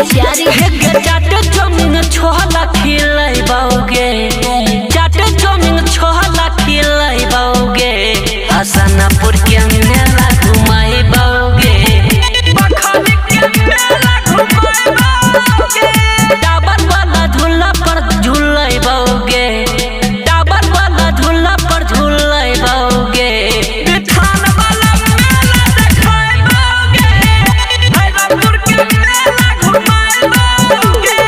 मोतिहारी चाटे चौमिन छोला खिलाइबोगे चाटे चौमिन छोला खिलाइबोगे हसनपुर के मेला घुमाइबोगे बखाली के मेला घुमाइबोगे टावर वाला झूला पर झूलाइबोगे टावर वाला झूला पर झूलाइबोगे बिठान वाला मेला देखाइबोगे भैरवपुर के मेला घुमाइबोगे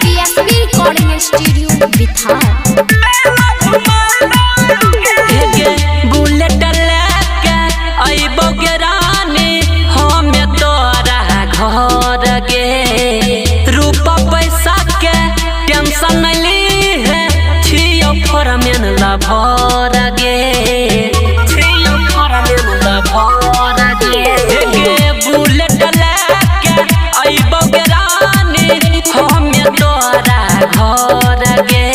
PSP recording studio Bihar bullet लेके अइबोगे रानी हमें तोरा घर गे रूपा पैसा के टेंशन ली है छियो फॉर्मेन ला भर गे छियो फॉर्मेन ला भर गे बुलेट लेके अइबोगे रानी हमें तोरा घर गे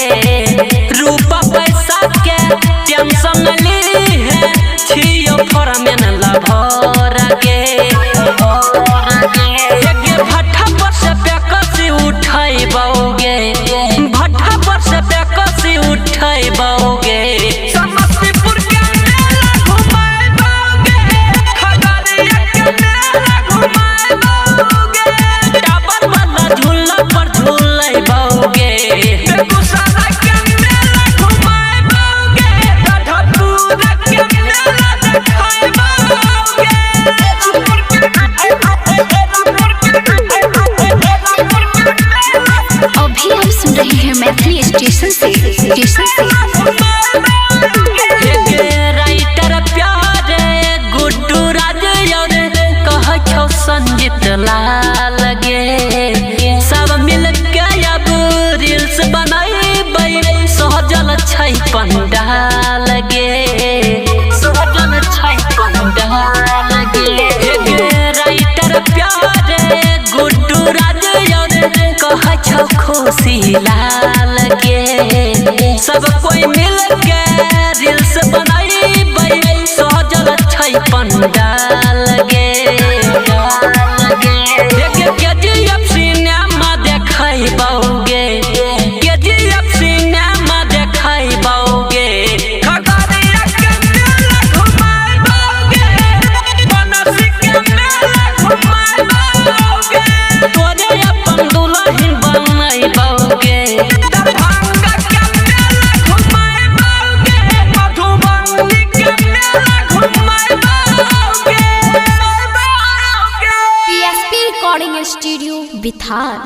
रूपा पैसा के टेंशन ली है छियो फॉर्मेन ला भर गे भट्ठा पर से बेकसी उठाइबोगे भट्ठा पर से बेकसी उठाइबोगे समस्तीपुर के मेला घुमाइबोगे खगड़िया के मेला घुमाइबोगे टावर वाला झूला पर झूलाइबोगे बेगूसराय के मेला घुमाइबोगे गढ़पुरा के मेला देखाइबोगे अभी हम सुन रहे हैं मैथिली स्टेशन से राइटर प्यारे गुड्डू राज और कह छो संजीत लाल गे सब मिल के अब रील्स बनाइबै सहजल छै पंडाल गे सहजल छै पंडाल गे राइटर प्यारे गुड्डू राज और कह छो खुशी लाल गे सब कोई मिल के रील्स बनाइबै सहजल छै पंडाल गे केजीएफ सिनेमा देखाइबोगे केजीएफ सिनेमा देखाइबोगे खगड़िया के मेला घुमाइबोगे बनसी के मेला घुमाइबोगे तोरे अपन दुल्हन बनाइबोगे दरभंगा के मेला घुमाइबोगे मधुबनी के मेला घुमाइबोगे पीएसपी रिकॉर्डिंग स्टूडियो बिहार।